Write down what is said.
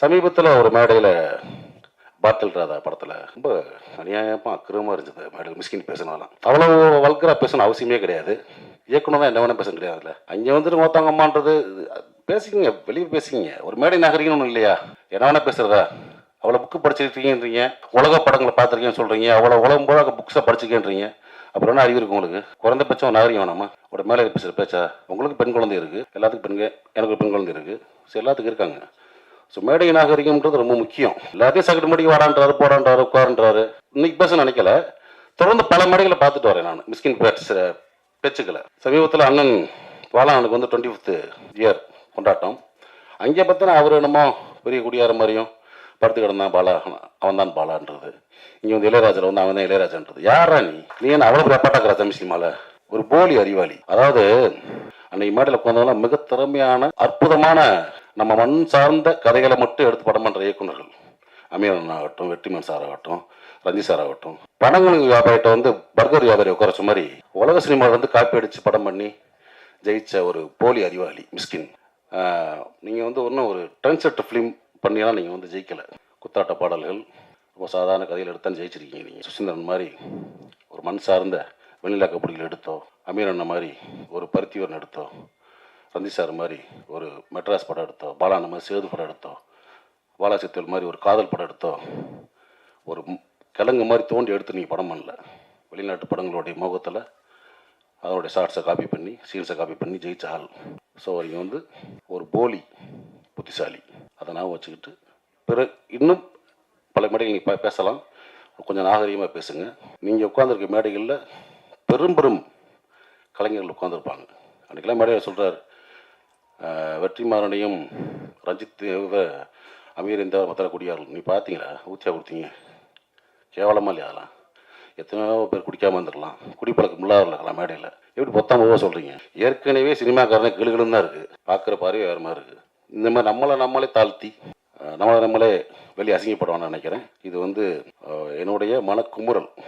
சமீபத்தில் ஒரு மேடையில் பாட்டில் ராதா படத்தில் ரொம்ப அநியாயமாக அக்கிரமாக இருந்தது. மேடையில் மிஸ்கின் பேசினாலாம் அவ்வளோ வல்கராக பேசணும் அவசியமே கிடையாது. இயக்குனர் தான் என்ன வேணால் பேச கிடையாதுல்ல. அங்கே வந்துட்டு மொத்தவங்க அம்மான்றது பேசிக்கிங்க, வெளியே பேசிக்கிங்க. ஒரு மேடை நாகரிகம்னு ஒன்றும் இல்லையா? என்ன வேணால் பேசுகிறதா? அவ்வளோ புக்கு படிச்சிருக்கீங்கன்றீங்க, உலக படங்களை பார்த்துருக்கேன்னு சொல்கிறீங்க, அவ்வளோ உலகம் போல புக்ஸை படிச்சிருக்கேன்றீங்க. அப்புறம் என்ன அறிவு இருக்கு உங்களுக்கு? குறைந்தபட்சம் நாகரிகம் வேணாமா? ஒரு மேலே பேசுகிற பேச்சா? உங்களுக்கு பெண் குழந்தை இருக்குது, எல்லாத்துக்கும் பெண்கள், எனக்கு பெண் குழந்தை இருக்குது, சரி எல்லாத்துக்கும் இருக்காங்க. ஸோ மேடை நாகரிகம்ன்றது ரொம்ப முக்கியம். எல்லாத்தையும் சகட்டு மடிக்கு வாடான்றாரு, போடான்றாரு, உட்காருன்றாரு. இன்னைக்கு பேச நினைக்கல, தொடர்ந்து பல மேடைகளை பார்த்துட்டு வரேன் நான் மிஸ்கின் பேச்சுக்களை. சமீபத்தில் அண்ணன் பாலானுக்கு வந்து 25th இயர் கொண்டாட்டம். அங்கே பார்த்தா அவர் என்னமோ பெரிய குடியார மாதிரியும் படுத்து கிடந்தான் பாலா, அவன் தான் பாலான்றது. இங்கே வந்து இளையராஜில் வந்து அவன் தான் இளையராஜன்றது. யாரா நீ என்ன அவ்வளோ பாட்டாக்குற தமிழ்மால? ஒரு போலி அறிவாளி. அதாவது அன்னைக்கு மேடையில் உட்காந்தவங்களாம் மிக திறமையான அற்புதமான நம்ம மண் சார்ந்த கதைகளை மட்டும் எடுத்து படம் பண்ணுற இயக்குநர்கள். அமீரன் ஆகட்டும், வெற்றிமன் சார் ஆகட்டும், ரஞ்சித் சார் ஆகட்டும். படங்களுக்கு வியாபாரிட்ட வந்து பர்கர் வியாபாரி உட்காரச்ச மாதிரி உலக சினிமாவில் வந்து காப்பி அடித்து படம் பண்ணி ஜெயிச்ச ஒரு போலி அறிவாளி மிஸ்கின். நீங்கள் வந்து ஒன்றும் ஒரு ட்ரெண்ட் செட் ஃபிலிம் பண்ணியெல்லாம் நீங்கள் வந்து ஜெயிக்கலை. குத்தாட்ட பாடல்கள், ரொம்ப சாதாரண கதையில் எடுத்தான்னு ஜெயிச்சிருக்கீங்க. நீங்கள் சுசீந்திரன் மாதிரி ஒரு மண் சார்ந்த வெண்ணிலா கபடிகள் எடுத்தோ, அமீரண்ண மாதிரி ஒரு பருத்திவரன் எடுத்தோ, ரஞ்சித் சார் மாதிரி ஒரு மெட்ராஸ் படம் எடுத்தோம், பாலான மாதிரி சேது படம் எடுத்தோம், பாலாசித்தல் மாதிரி ஒரு காதல் படம் எடுத்தோம், ஒரு கிழங்கு மாதிரி தோண்டி எடுத்து நீங்கள் படம் பண்ணல. வெளிநாட்டு படங்களுடைய முகத்தில் அதனுடைய ஷார்ட்ஸை காப்பி பண்ணி, சீன்ஸை காப்பி பண்ணி ஜெயிச்ச ஆள். ஸோ நீங்கள் வந்து ஒரு போலி புத்திசாலி. அதை நான் வச்சுக்கிட்டு பிறகு இன்னும் பல மேடைகள் நீங்கள் பேசலாம். கொஞ்சம் நாகரிகமாக பேசுங்க. நீங்கள் உட்காந்துருக்க மேடைகளில் பெரும் பெரும் கலைஞர்கள் உட்காந்துருப்பாங்க. அன்றைக்கெல்லாம் மேடையில் சொல்கிறார், வெற்றிமாறனையும் ரஞ்சித் அமீர் இந்த மற்ற குடியார்கள் நீ பார்த்தீங்களா? ஊற்றியா கொடுத்தீங்க? கேவலமாக இல்லையா? அதெல்லாம் எத்தனையோ பேர் குடிக்காமல் இருந்துருக்கலாம், குடிப்பழக்கம் இல்லாத இருக்கலாம். மேடையில் எப்படி பொத்தாம சொல்கிறீங்க? ஏற்கனவே சினிமாக்காரனே கிளுகிளுன்னு தான் இருக்குது, பார்க்குற பார்வை வேறு மாதிரி இருக்குது. இந்த மாதிரி நம்மளே தாழ்த்தி நம்மளே வெளியே அசிங்கப்படுவான்னு நினைக்கிறேன். இது வந்து என்னுடைய மனக்குமுறல்.